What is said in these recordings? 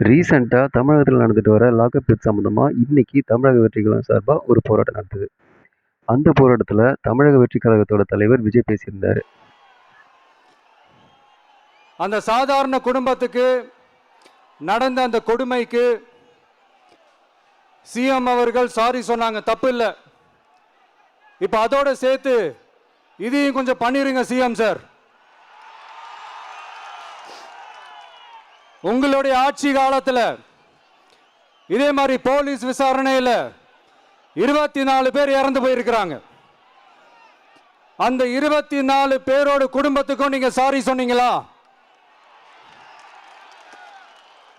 ரீசெண்டாக தமிழகத்தில் நடந்துட்டு வர லாக்அப் டெத் சம்மந்தமாக இன்னைக்கு தமிழக வெற்றிக் கழகம் சார்பாக ஒரு போராட்டம் நடந்தது. அந்த போராட்டத்தில் தமிழக வெற்றிக் கழகத்தோட தலைவர் விஜய் பேசியிருந்தார். அந்த சாதாரண குடும்பத்துக்கு நடந்த அந்த கொடுமைக்கு சிஎம் அவர்கள் சாரி சொன்னாங்க, தப்பு இல்லை. இப்போ அதோட சேர்த்து இதையும் கொஞ்சம் பண்ணிருங்க சிஎம் சார். உங்களுடைய ஆட்சி காலத்தில் இதே மாதிரி போலீஸ் விசாரணையில் 24 பேர் இறந்து போயிருக்கிறாங்க. அந்த 24 பேரோட குடும்பத்துக்கும் நீங்க சாரி சொன்னீங்களா?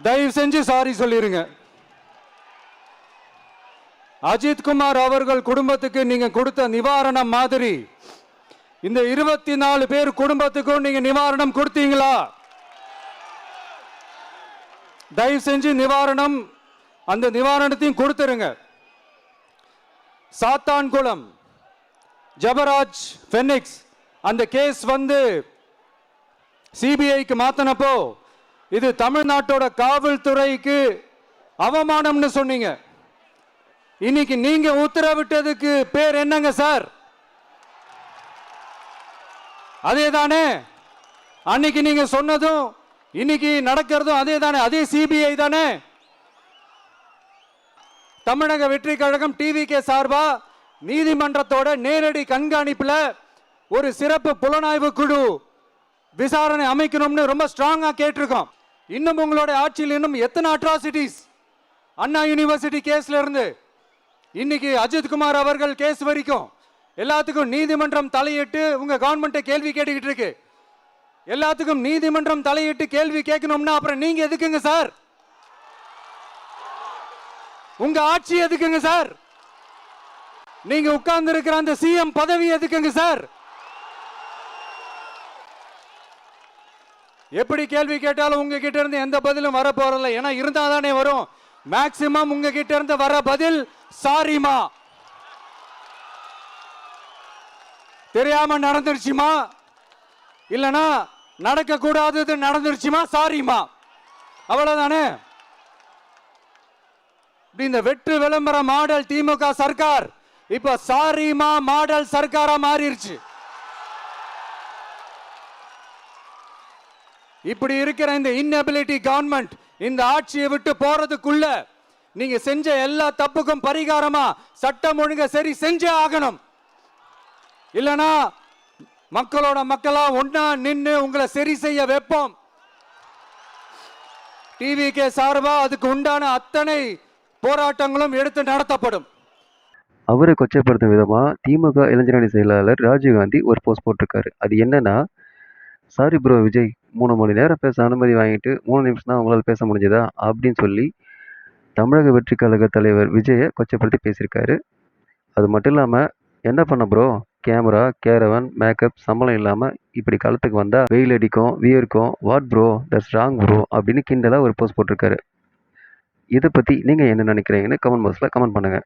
தயவு செஞ்சு சாரி சொல்லிருங்க. அஜித் குமார் அவர்கள் குடும்பத்துக்கு நீங்க கொடுத்த நிவாரணம் மாதிரி இந்த 24 பேர் குடும்பத்துக்கும் நீங்க நிவாரணம் கொடுத்தீங்களா? தயவு செஞ்சு அந்த நிவாரணத்தையும் கொடுத்துருங்க. சாத்தான்குளம் ஜபராஜ் ஃபெனிக்ஸ் அந்த கேஸ் சிபிஐக்கு மாத்தினப்போ இது தமிழ்நாட்டோட காவல்துறைக்கு அவமானம்னு சொன்னீங்க. இன்னைக்கு நீங்க உத்தரவிட்டதுக்கு பேர் என்னங்க சார்? அதே தானே அன்னைக்கு நீங்க சொன்னதும் இன்னைக்கு நடக்கிறதும் அதே தானே? அதே சிபிஐ தானே? தமிழக வெற்றி கழகம் டிவிகே சார்பா நீதிமன்றத்தோட நேரடி கண்காணிப்புல ஒரு சிறப்பு புலனாய்வு குழு விசாரணை அமைக்கணும்னு ரொம்ப ஸ்ட்ராங்கா கேட்டிருக்கோம். இன்னும் உங்களோட ஆட்சியில் இன்னும் எத்தனை அட்ராசிட்டிஸ், அண்ணா யூனிவர்சிட்டி கேஸ்ல இருந்து இன்னைக்கு அஜித் குமார் அவர்கள் கேஸ் வரைக்கும் எல்லாத்துக்கும் நீதிமன்றம் தலையிட்டு உங்க கவர்மெண்ட்டை கேள்வி கேட்டுக்கிட்டு இருக்கு. எல்லாத்துக்கும் நீதிமன்றம் தலையிட்டு கேள்வி கேட்கணும்னா அப்புறம் நீங்க எதுக்குங்க சார்? உங்க ஆட்சி எதுக்குங்க சார்? நீங்க உட்கார்ந்து இருக்கிற அந்த சிஎம் பதவி எதுக்குங்க சார்? எப்படி கேள்வி கேட்டாலும் உங்ககிட்ட இருந்து எந்த பதிலும் வர போறதில்லை. ஏன்னா இருந்தா தானே வரும். மேக்சிமம் உங்ககிட்ட இருந்து வர பதில் சாரிமா, தெரியாம நடந்துருச்சுமா, இல்லனா நடக்க கூடாதது நடந்துருச்சுமா, சாரிமா, அவ்வளவுதானே. இந்த வெற்று விளம்பர மாடல் திமுக சர்க்கார் இப்ப சாரிமா மாடல் சர்க்காரா மாறிடுச்சு. இப்படி இருக்கிற இந்த இன்எபிலிட்டி கவர்மெண்ட் இந்த ஆட்சியை விட்டு போறதுக்குள்ள நீங்க செஞ்ச எல்லா தப்புக்கும் பரிகாரமா சட்டம் ஒழுங்க சரி செஞ்சே ஆகணும். இல்லனா மக்களோட மக்களா ஒன்னா நின்று உங்களை சரி செய்ய வைப்போம். டிவிகே சார்பா அதுக்கு உண்டான அத்தனை போராட்டங்களும் எடுத்து நடத்தப்படும். அவரை கொச்சைப்படுத்தும் விதமா திமுக இளைஞரணி செயலாளர் ராஜீவ்காந்தி ஒரு போஸ்ட் போட்டிருக்காரு. அது என்னன்னா, சாரி ப்ரோ விஜய், 3 மணி நேரம் பேச அனுமதி வாங்கிட்டு 3 நிமிஷம் தான் உங்களால் பேச முடிஞ்சதா அப்படின்னு சொல்லி தமிழக வெற்றி கழக தலைவர் விஜயை கொச்சைப்படுத்தி பேசியிருக்காரு. அது மட்டும் இல்லாமல் என்ன பண்ண ப்ரோ, கேமரா, கேரவன், மேக்கப், சம்பளம் இல்லாமல் இப்படி காலத்துக்கு வந்தால் வெயில் அடிக்கும், வியர்க்கும், what bro, that's wrong bro அப்படின்னு கிண்டலாக ஒரு போஸ்ட் போட்டிருக்காரு. இதை பற்றி நீங்கள் என்ன நினைக்கிறீங்கன்னு கமெண்ட் பாக்ஸில் கமெண்ட் பண்ணுங்கள்.